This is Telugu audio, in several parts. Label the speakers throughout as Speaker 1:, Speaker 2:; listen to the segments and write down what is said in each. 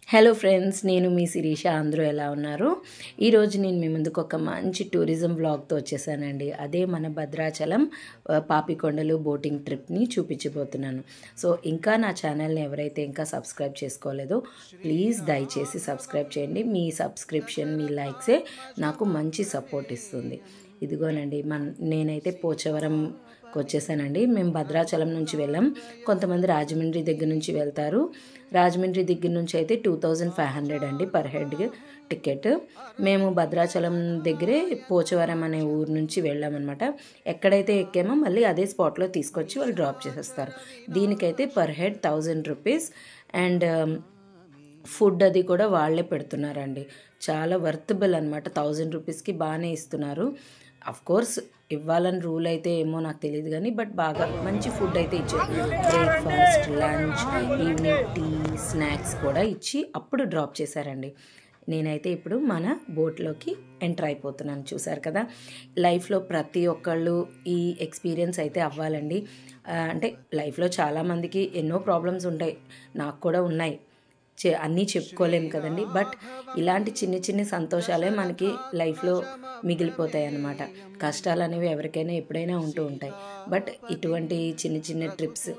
Speaker 1: హలో ఫ్రెండ్స్, నేను మీ శిరీష. అందరూ ఎలా ఉన్నారు? ఈరోజు నేను మీ ముందుకు ఒక మంచి టూరిజం వ్లాగ్తో వచ్చేసానండి. అదే మన భద్రాచలం పాపికొండలు బోటింగ్ ట్రిప్ని చూపించబోతున్నాను. సో ఇంకా నా ఛానల్ని ఎవరైతే ఇంకా సబ్స్క్రైబ్ చేసుకోలేదో ప్లీజ్ దయచేసి సబ్స్క్రైబ్ చేయండి. మీ సబ్స్క్రిప్షన్, మీ లైక్సే నాకు మంచి సపోర్ట్ ఇస్తుంది. ఇదిగోనండి, నేనైతే పోచవరం వచ్చేసానండి. మేము భద్రాచలం నుంచి వెళ్ళాం. కొంతమంది రాజమండ్రి దగ్గర నుంచి వెళ్తారు. రాజమండ్రి దగ్గర నుంచి అయితే 2500 అండి పర్ హెడ్ టికెట్. మేము భద్రాచలం దగ్గరే పోచవరం అనే ఊరు నుంచి వెళ్ళామన్నమాట. ఎక్కడైతే ఎక్కామో మళ్ళీ అదే స్పాట్లో తీసుకొచ్చి వాళ్ళు డ్రాప్ చేసేస్తారు. దీనికైతే per head 1000 rupees. And food అది కూడా వాళ్ళే పెడుతున్నారండి. చాలా వర్తబుల్ అనమాట. 1000 రూపీస్కి బాగానే ఇస్తున్నారు. కోర్స్ ఇవ్వాలని రూల్ అయితే ఏమో నాకు తెలియదు కానీ బాగా మంచి ఫుడ్ అయితే ఇచ్చారు. Breakfast, lunch, evening tea, snacks కూడా ఇచ్చి అప్పుడు డ్రాప్ చేశారండి. నేనైతే ఇప్పుడు మన బోట్లోకి ఎంటర్ అయిపోతున్నాను. చూసారు కదా, లైఫ్లో ప్రతి ఒక్కళ్ళు ఈ ఎక్స్పీరియన్స్ అయితే అవ్వాలండి. అంటే లైఫ్లో చాలామందికి ఎన్నో ప్రాబ్లమ్స్ ఉంటాయి, నాకు కూడా ఉన్నాయి. అన్నీ చెప్పుకోలేము కదండి. బట్ ఇలాంటి చిన్న చిన్న సంతోషాలే మనకి లైఫ్లో మిగిలిపోతాయి అన్నమాట. కష్టాలు అనేవి ఎవరికైనా ఎప్పుడైనా ఉంటూ ఉంటాయి. బట్ ఇటువంటి చిన్న చిన్న ట్రిప్స్,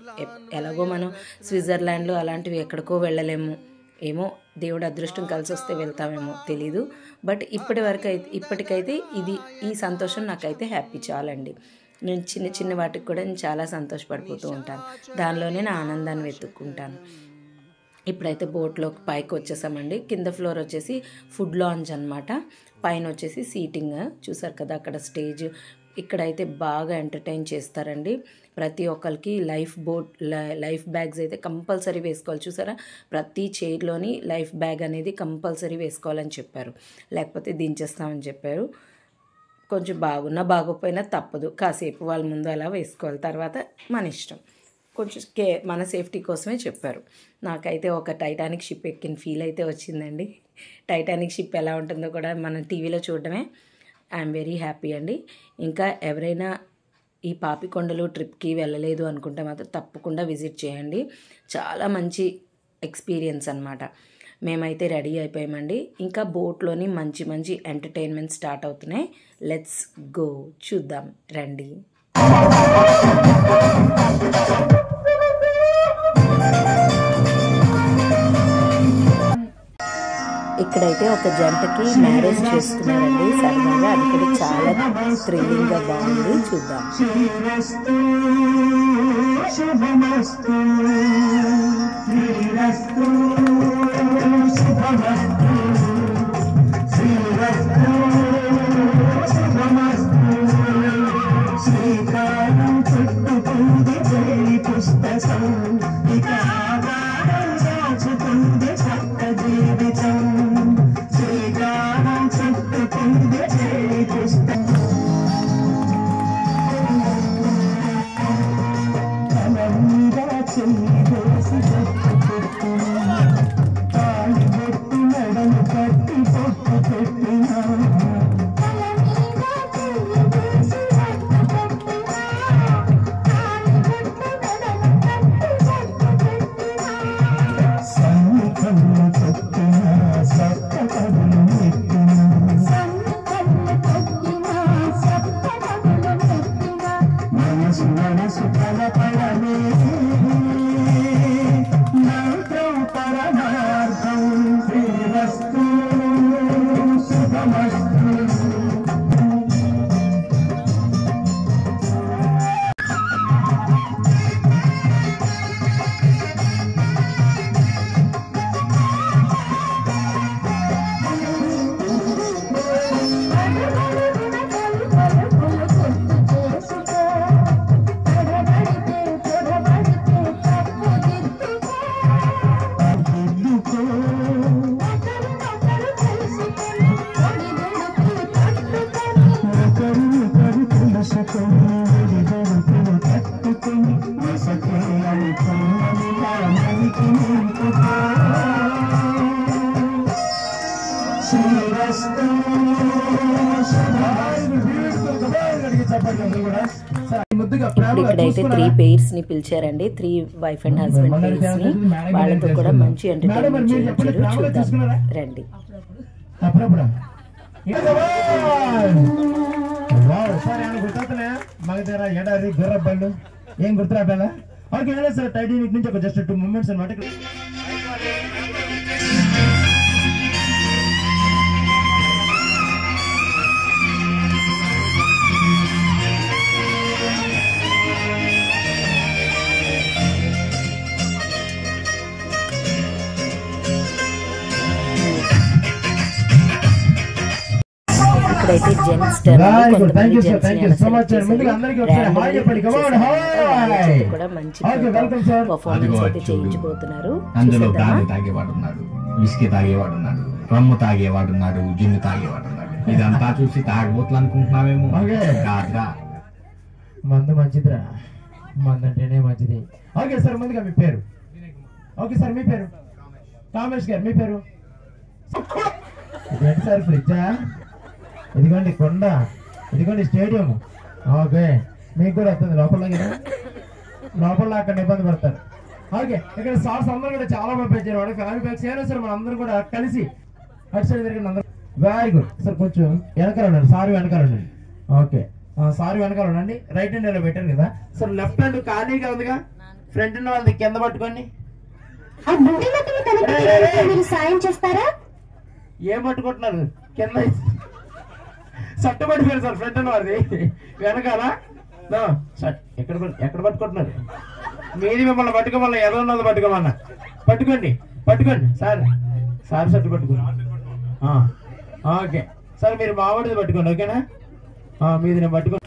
Speaker 1: ఎలాగో మనం స్విట్జర్లాండ్లో అలాంటివి ఎక్కడికో వెళ్ళలేము, ఏమో దేవుడు అదృష్టం కలిసి వస్తే వెళ్తామేమో తెలీదు. బట్ ఇప్పటికైతే ఈ సంతోషం నాకైతే హ్యాపీ చాలండి. నేను చిన్న చిన్న వాటికి కూడా నేను చాలా సంతోషపడిపోతూ ఉంటాను. దానిలోనే నా ఆనందాన్ని వెతుక్కుంటాను. ఇప్పుడైతే బోట్లోకి పైకి వచ్చేసామండి. కింద ఫ్లోర్ వచ్చేసి ఫుడ్ లాంజ్ అనమాట. పైన వచ్చేసి సీటింగ్. చూసారు కదా అక్కడ స్టేజ్. ఇక్కడైతే బాగా ఎంటర్టైన్ చేస్తారండి. ప్రతి ఒక్కరికి లైఫ్ బ్యాగ్స్ అయితే కంపల్సరీ వేసుకోవాలి. చూసారా, ప్రతి చైర్లోని లైఫ్ బ్యాగ్ అనేది కంపల్సరీ వేసుకోవాలని చెప్పారు. లేకపోతే దించేస్తామని చెప్పారు. కొంచెం బాగోపోయినా తప్పదు, కాసేపు వాళ్ళ ముందు అలా వేసుకోవాలి, తర్వాత మన ఇష్టం. కొంచెం మన సేఫ్టీ కోసమే చెప్పారు. నాకైతే ఒక టైటానిక్ షిప్ ఎక్కిన ఫీల్ అయితే వచ్చిందండి. టైటానిక్ షిప్ ఎలా ఉంటుందో కూడా మనం టీవీలో చూడడమే. ఐఎమ్ వెరీ హ్యాపీ అండి. ఇంకా ఎవరైనా ఈ పాపికొండలు ట్రిప్కి వెళ్ళలేదు అనుకుంటే మాత్రం తప్పకుండా విజిట్ చేయండి. చాలా మంచి ఎక్స్పీరియన్స్ అనమాట. మేమైతే రెడీ అయిపోయామండి. ఇంకా బోట్లోని మంచి మంచి ఎంటర్టైన్మెంట్ స్టార్ట్ అవుతున్నాయి. లెట్స్ గో, చూద్దాం రండి. ఇక్కడైతే ఒక జంటకి మ్యారేజ్ చేసుకున్నారండి సరదాగా. అది కూడా చాలా థ్రిల్లింగ్గా బాగుంది. చూద్దాం. ఇప్పుడు ఇక్కడైతే 3 pairs ని పిలిచారండి, 3 వైఫ్ అండ్ హస్బెండ్ pairs ని. వాళ్ళతో కూడా మంచి ఎంటర్టైన్మెంట్ చేయించారు. చూద్దాం రండి.
Speaker 2: ఏం గుర్తురాబేలా? ఓకే సార్, టైటానిక్ నుంచి ఒక జస్ట్ 2 మూమెంట్స్ అనమాట.
Speaker 1: ఇక్కడైతే జెంట్స్ కొంతమంది జెంట్స్ కూడా మంచి పర్ఫార్మెన్స్ అయితే చేయించబోతున్నారు.
Speaker 3: విస్కీ తాగేవాడున్నాడు, రమ్ము తాగేవాడున్నాడు, జిన్ను తాగేవాడున్నాడు. ఇదంతా చూసి తాగబోతులు అనుకుంటున్నావేమో.
Speaker 2: మందు మంచిదిరా, మందు అంటేనే మంచిది. ఓకే సార్, ముందుగా మీ పేరు? ఓకే సార్, మీ పేరు? కామేష్ గారు, మీ పేరు? ఇదేంటి సార్ ఫ్రిడ్జా? ఇదిగోండి కొండ, ఇదిగోండి స్టేడియం. ఓకే, మీకు కూడా వస్తుంది లోపల అక్కడ ఇబ్బంది పడతారు. ఓకే, ఇక్కడ సార్స్ అందరూ కూడా చాలా పంపించారు. వాడు ఫ్యామిలీ ప్యాక్స్ అయినా సరే మన అందరూ కూడా కలిసి అటు సైడ్ తిరిగి అందరూ. వెరీ గుడ్ సార్, కొంచెం వెనకాల ఉండండి. సారీ వెనకాల ఉండండి. ఓకే, సారీ వెనకాల ఉండండి. రైట్ హ్యాండ్ ఇలా పెట్టాను కదా సార్. లెఫ్ట్ హ్యాండ్ ఖాళీగా ఉందిగా, ఫ్రంట్ హ్యాండ్ వాళ్ళది కింద పట్టుకోండి.
Speaker 4: సాయం చేస్తారా?
Speaker 2: ఏం పట్టుకుంటున్నారు? కింద సట్టు పట్టుకోండి సార్, ఫ్రంట్ హ్యాండ్ వారిది. వెనకాల ఎక్కడ పట్టుకుంటున్నారు? మీది మిమ్మల్ని పట్టుకోమన్నా, ఏదో ఉన్నది పట్టుకోమన్నా. పట్టుకోండి సార్ సట్టు పట్టుకోండి. ఓకే సార్, మీరు మావాడిది పట్టుకోండి. ఓకేనా? మీది నేను పట్టుకోండి.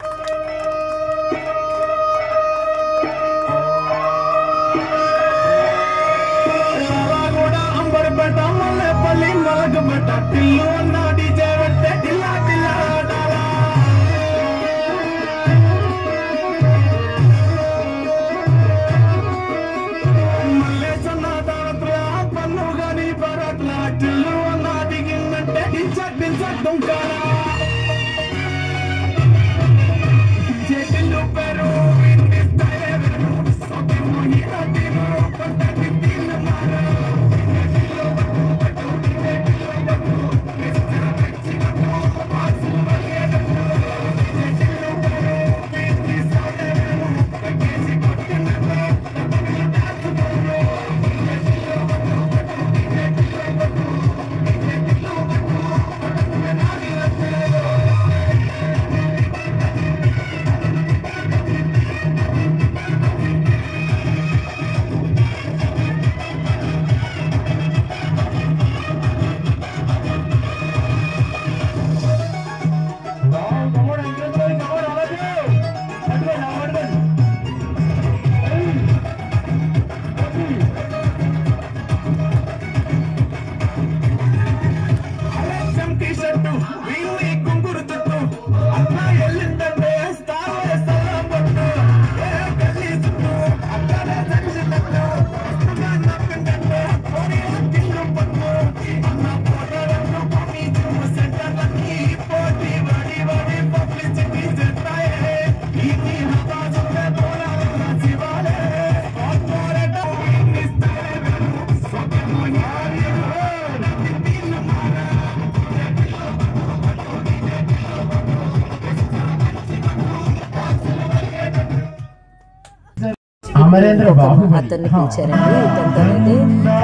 Speaker 1: అతన్ని పిలిచారండి. ఇతనితో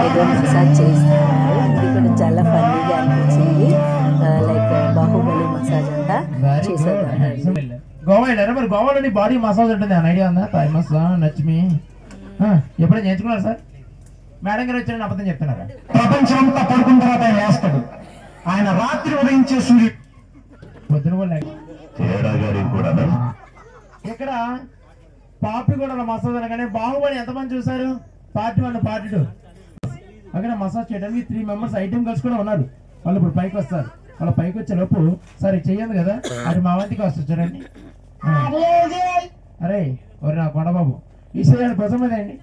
Speaker 1: ఏదో మసాజ్ చేస్తున్నారు. ఇది కూడా చాలా ఫన్నీగా అనిపించింది. లైక్ బాహుబలి మసాజ్ అంతా చేసేది.
Speaker 2: గోవాలో బాడీ మసాజ్ ఉంటుంది అని ఐడియా ఉందా? థాయ్ మసాజ్ నచ్చి ఎప్పుడైనా చేయించుకున్నారు సార్? మేడం గారు వచ్చారని అబద్ధం చెప్తున్నారా? ప్రపంచం అంతా పడుకున్న తర్వాత ఆయన వేస్తాడు. ఆయన రాత్రి ఉదయించే సూర్యుడు పొద్దున కూడా ఇక్కడ పాపిగూడ మసాజ్ అనగానే బాహుబలి ఎంతమంది చూసారు? పార్ట్ 1 పార్ట్ 2 అక్కడ మసాజ్ చేయడానికి 3 మెంబర్స్ ఐటమ్ గర్ల్స్ కూడా ఉన్నారు. వాళ్ళు ఇప్పుడు పైకి వస్తారు. వాళ్ళ పైకి వచ్చే లోపు సరే చెయ్యదు కదా, అది మా వంతికి వస్తుంది చూడండి. అరే ఒరే నా కొండబాబు, ఈ చెయ్యి భుజం మీద అండి,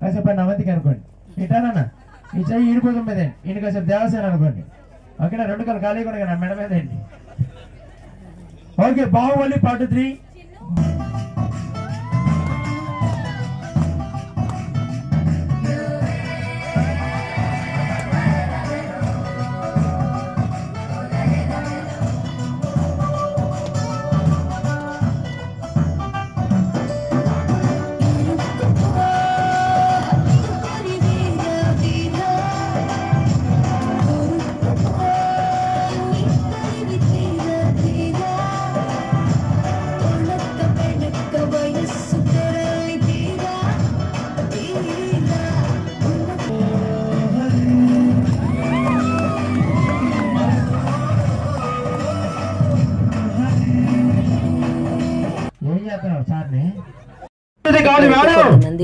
Speaker 2: కాసేపు నా వంతికి అనుకోండి. ఇటానా ఈ చెయ్యి ఈయన భుజం మీద అండి, ఈయన కాసేపు దేవసేన అనుకోండి. ఓకేనా? 2 కాలు ఖాళీ కూడా నా మెడ మీద అండి. Okay, Baahubali part 3.
Speaker 1: కొంతమంది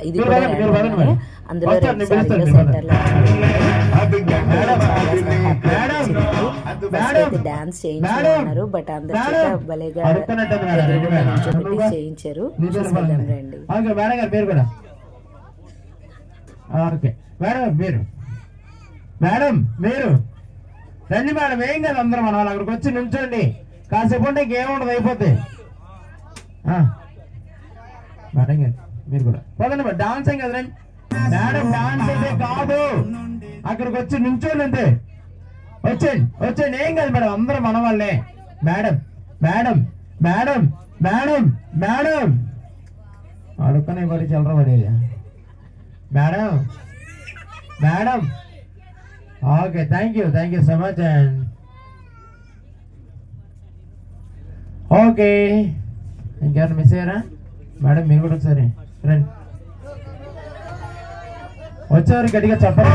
Speaker 1: ఇది కూడా అందులో రెడ్ సారీలో సెంటర్లో డాన్స్ చేయించారు. బట్ అందరి చేత భలేగా నిల్చోబెట్టి చేయించారు. చూసుకుందాం రండి.
Speaker 2: మేడం మీరు రండి మేడం. ఏం కాదు, అందరం మన వాళ్ళు అక్కడికి వచ్చి నుంచోండి. కాసేపు ఉంటే ఇంకేముండదు, అయిపోతాయి. మేడం గారు మీరు కూడా పోదండి. డాన్స్ ఏం కదా రండి మేడం. డాన్స్ అయితే కాదు, అక్కడికి వచ్చి నుంచోండి అంతే. వచ్చేయండి వచ్చేయండి, ఏం కాదు మేడం, అందరం మన వాళ్ళే. Madam madam madam madam madam అడుక్కనే పడి చల్లరా పడి madam madam. Okay, thank you so much. And okay, ఇంకెవరు మిస్ అయ్యారా మేడం? మీరు కూడా ఒకసారి రండి. వచ్చేవారు గట్టిగా చెప్పండి.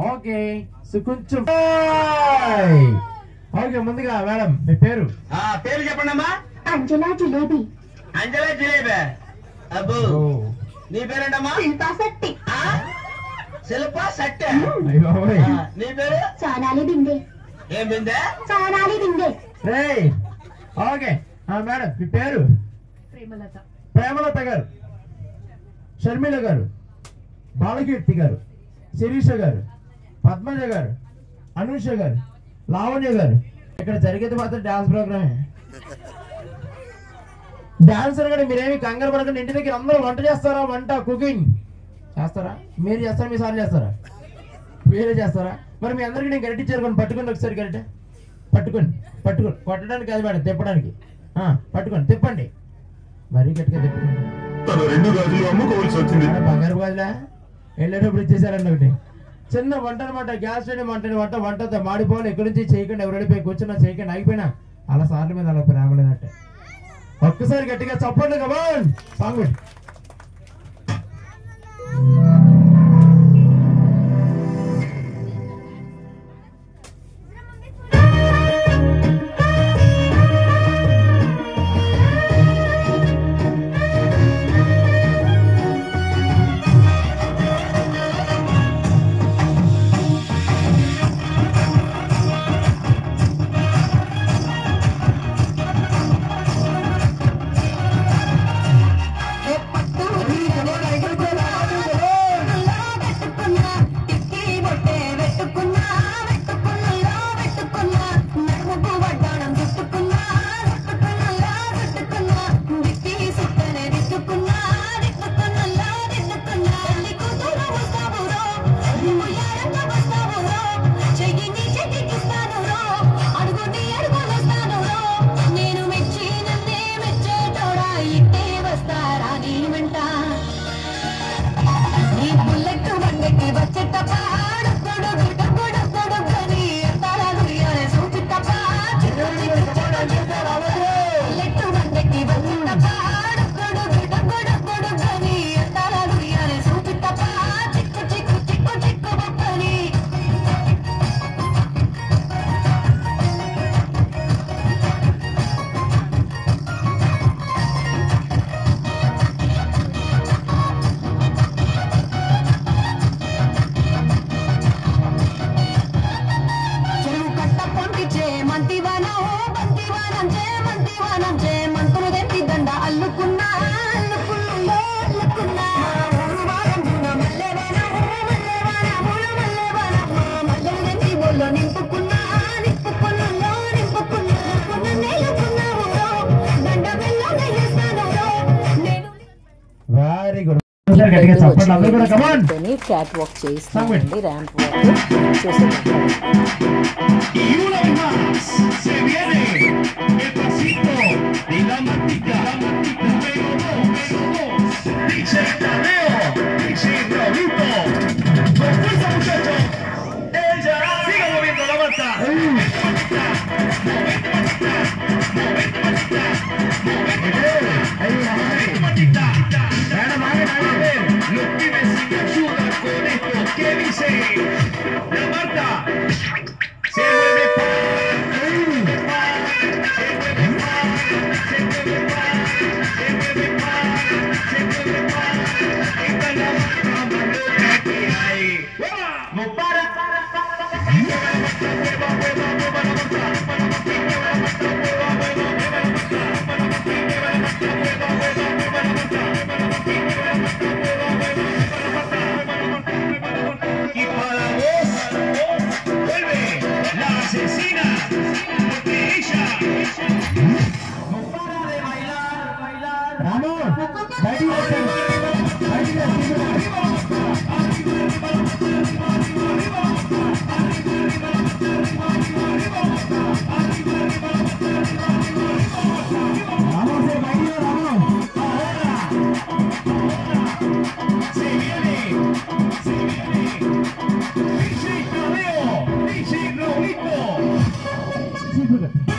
Speaker 2: ఓకే, కొంచెం ఓకే. ముందుగా మేడం మీ పేరు
Speaker 3: చెప్పండి అమ్మా.
Speaker 4: అంజలా జిలేబీ.
Speaker 3: అంజలా జిలేబీ. అబ్బో, నీ పేరేంటమ్మా?
Speaker 4: శిల్పా శెట్టి.
Speaker 3: శిల్పా శెట్టి. నీ పేరు?
Speaker 4: సోనాలి బిందే.
Speaker 3: ఏం బిందే?
Speaker 4: సోనాలి బిందే.
Speaker 2: ఓకే మేడం మీ పేరు? ప్రేమలత గారు, షర్మిల గారు, బాలకీర్తి గారు, శిరీష గారు, పద్మజ గారు, అనూష గారు, లావణ్య గారు. ఇక్కడ జరిగేది మాత్రం డాన్స్ ప్రోగ్రామే. డాన్సర్ కూడా మీరేమి కంగారు పడకండి. ఇంటి దగ్గర అందరూ వంట చేస్తారా? వంట కుకింగ్ చేస్తారా? మీరు చేస్తారా? మీ సార్లు చేస్తారా? మీరే చేస్తారా? మరి మీ అందరికీ నేను గరిట ఇచ్చారు, పట్టుకోండి ఒకసారి. గరిట పట్టుకోండి. కొట్టడానికి కాదు మేడం, తిప్పడానికి. పట్టుకోండి, తిప్పండి. మరీ గట్టిగా తిప్పండి. బంగారు గాజులా వెళ్ళేటప్పుడు ఇచ్చేసారండి ఒకటి. చిన్న వంట అనమాట, గ్యాస్ స్టవ్ వంటతో మాడిపోవాలి. ఎక్కడి నుంచి చేయకండి, ఎవరైపోయి కూర్చున్నా చేయకండి, అయిపోయినా అలా సార్ల మీద అలా రామలేనట్టే. ఒక్కసారి గట్టిగా చప్పండి. కమాన్ సాంగ్ పెట్టి.
Speaker 1: క్యాట్ వాక్ చేయిస్తామండి, ర్యాంప్ వాక్ చూసేద్దాం.
Speaker 2: Lo que me ayuda con esto que dice ముందుకు.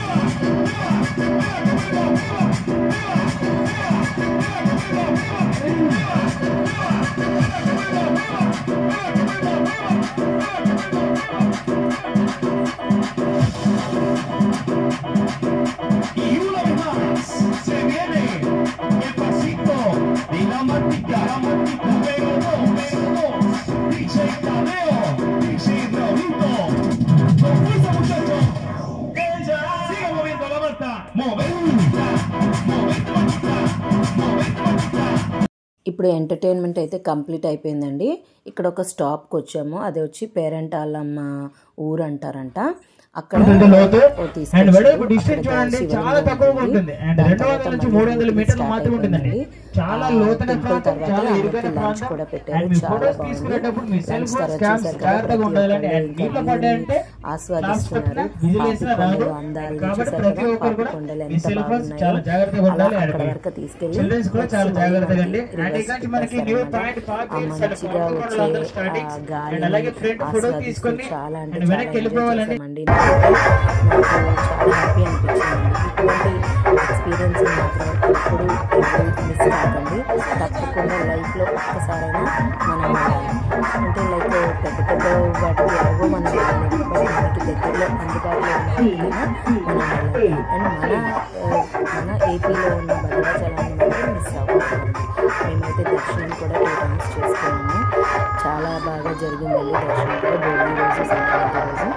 Speaker 2: Y una vez más se viene el pasito de la mática, número 2, DJ Tadeo, DJ Raulito. Con fuerza, muchachos. Ella sigue moviendo la mata. Moventa, moventa.
Speaker 1: ఇప్పుడు ఎంటర్టైన్మెంట్ అయితే కంప్లీట్ అయిపోయిందండి. ఇక్కడ ఒక స్టాప్కి వచ్చాము. అది వచ్చి పేరెంట్ వాళ్ళమ్మ ఊరు అంటారంట. అక్కడ
Speaker 2: అండ్ వెడల్పు డిస్టెన్స్ చూడండి చాలా తక్కువగా ఉంటుంది. అండ్ 200 నుంచి 300 మీటర్లు మాత్రమే ఉంటుందండి. చాలా లోతైన ప్రాంతం, చాలా ఇరుకైన ప్రాంతం. అండ్ మీ ఫోటోస్ తీసుకునేటప్పుడు మీ సెల్ ఫోన్ స్కామ్స్ జాగ్రత్తగా ఉండాలండి. అండ్ నీళ్ళ పడ్డాయంటే
Speaker 1: ఆస్వాదిస్తున్నారు అందాలు.
Speaker 2: కాబట్టి ప్రతి ఒక్కరు కూడా మీ సెల్ ఫోన్స్ చాలా జాగ్రత్తగా ఉండాలి. అండ్ చిల్డ్రన్స్ కూడా చాలా జాగ్రత్తగా అండి. అండ్ ఇక మనకి న్యూ పాయింట్
Speaker 1: మంచిగా వచ్చే గాలి
Speaker 2: ఫోటో తీసుకొని
Speaker 1: చాలా అంటే
Speaker 2: అండ్ వెనక్కి వెళ్ళిపోవాలండి.
Speaker 1: నాకు చాలా హ్యాపీ అనిపించింది. ఇటువంటి ఎక్స్పీరియన్స్ మాత్రం ఎప్పుడు మిస్ కాకండి. తప్పకుండా లైఫ్లో ఒక్కసారైనా మనం వెళ్ళాలి. అంటే లైక్ పెద్ద పెద్ద వాటికి ఎలాగో మనం వెళ్ళాలి, మనకి దగ్గరలో అందుబాటులో ఉన్న మనం వెళ్ళాలి. అండ్ మన ఏపీలో ఉన్న భద్రాచలాన్ని మాత్రం మిస్ అవ్వకూడదు. మేమైతే దర్శనం కూడా 2 times చేసుకున్నాము. చాలా బాగా జరిగిందండి దర్శనం కూడా. భోగి రోజు, సంక్రాంతి రోజు.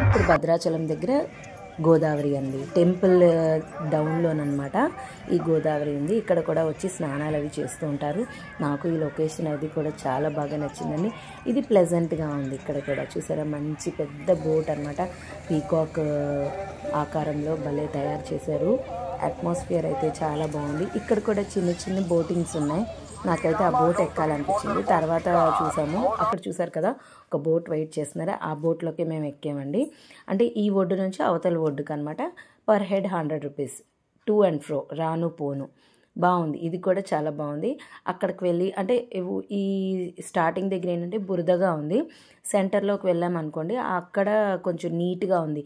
Speaker 1: ఇప్పుడు భద్రాచలం దగ్గర గోదావరి అండి, టెంపుల్ డౌన్లోనమాట ఈ గోదావరి ఉంది. ఇక్కడ కూడా వచ్చి స్నానాలు అవి చేస్తూ ఉంటారు. నాకు ఈ లొకేషన్ అది కూడా చాలా బాగా నచ్చిందండి. ఇది ప్లెజెంట్గా ఉంది. ఇక్కడ కూడా చూసారా మంచి పెద్ద బోట్ అనమాట, పీకాక్ ఆకారంలో భలే తయారు చేశారు. అట్మాస్ఫియర్ అయితే చాలా బాగుంది. ఇక్కడ కూడా చిన్న చిన్న బోటింగ్స్ ఉన్నాయి. నాకైతే ఆ బోట్ ఎక్కాలనిపించింది. తర్వాత చూసాము, అక్కడ చూసారు కదా ఒక బోట్ వెయిట్ చేస్తున్నారు. ఆ బోట్లోకి మేము ఎక్కామండి. అంటే ఈ ఒడ్డు నుంచి అవతల ఒడ్డుకు అనమాట. Per head 100 rupees, to and fro, రాను పోను. బాగుంది, ఇది కూడా చాలా బాగుంది. అక్కడికి వెళ్ళి అంటే ఈ స్టార్టింగ్ దగ్గర ఏంటంటే బురదగా ఉంది. సెంటర్లోకి వెళ్ళామనుకోండి అక్కడ కొంచెం నీట్గా ఉంది,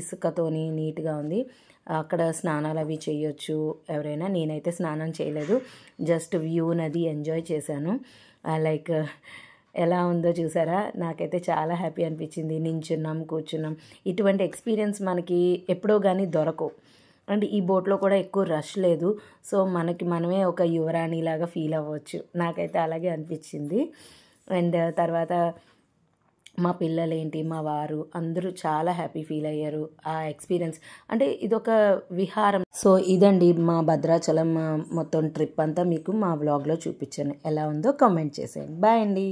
Speaker 1: ఇసుకతోని నీట్గా ఉంది. అక్కడ స్నానాలు అవి చేయొచ్చు ఎవరైనా. నేనైతే స్నానం చేయలేదు, జస్ట్ వ్యూ నది ఎంజాయ్ చేశాను. లైక్ ఎలా ఉందో చూసారా, నాకైతే చాలా హ్యాపీ అనిపించింది. నించున్నాం, కూర్చున్నాం. ఇటువంటి ఎక్స్పీరియన్స్ మనకి ఎప్పుడో కానీ దొరకవు. అండ్ ఈ బోట్లో కూడా ఎక్కువ రష్ లేదు. సో మనకి మనమే ఒక యువరాణిలాగా ఫీల్ అవ్వచ్చు. నాకైతే అలాగే అనిపించింది. అండ్ తర్వాత మా పిల్లలేంటి, మా వారు అందరూ చాలా హ్యాపీ ఫీల్ అయ్యారు ఆ ఎక్స్పీరియన్స్. అంటే ఇదొక విహారం. సో ఇదండి మా భద్రాచలం మొత్తం ట్రిప్ అంతా మీకు మా వ్లాగ్లో చూపించాను. ఎలా ఉందో కామెంట్ చేసేయండి. బాయ్ అండి.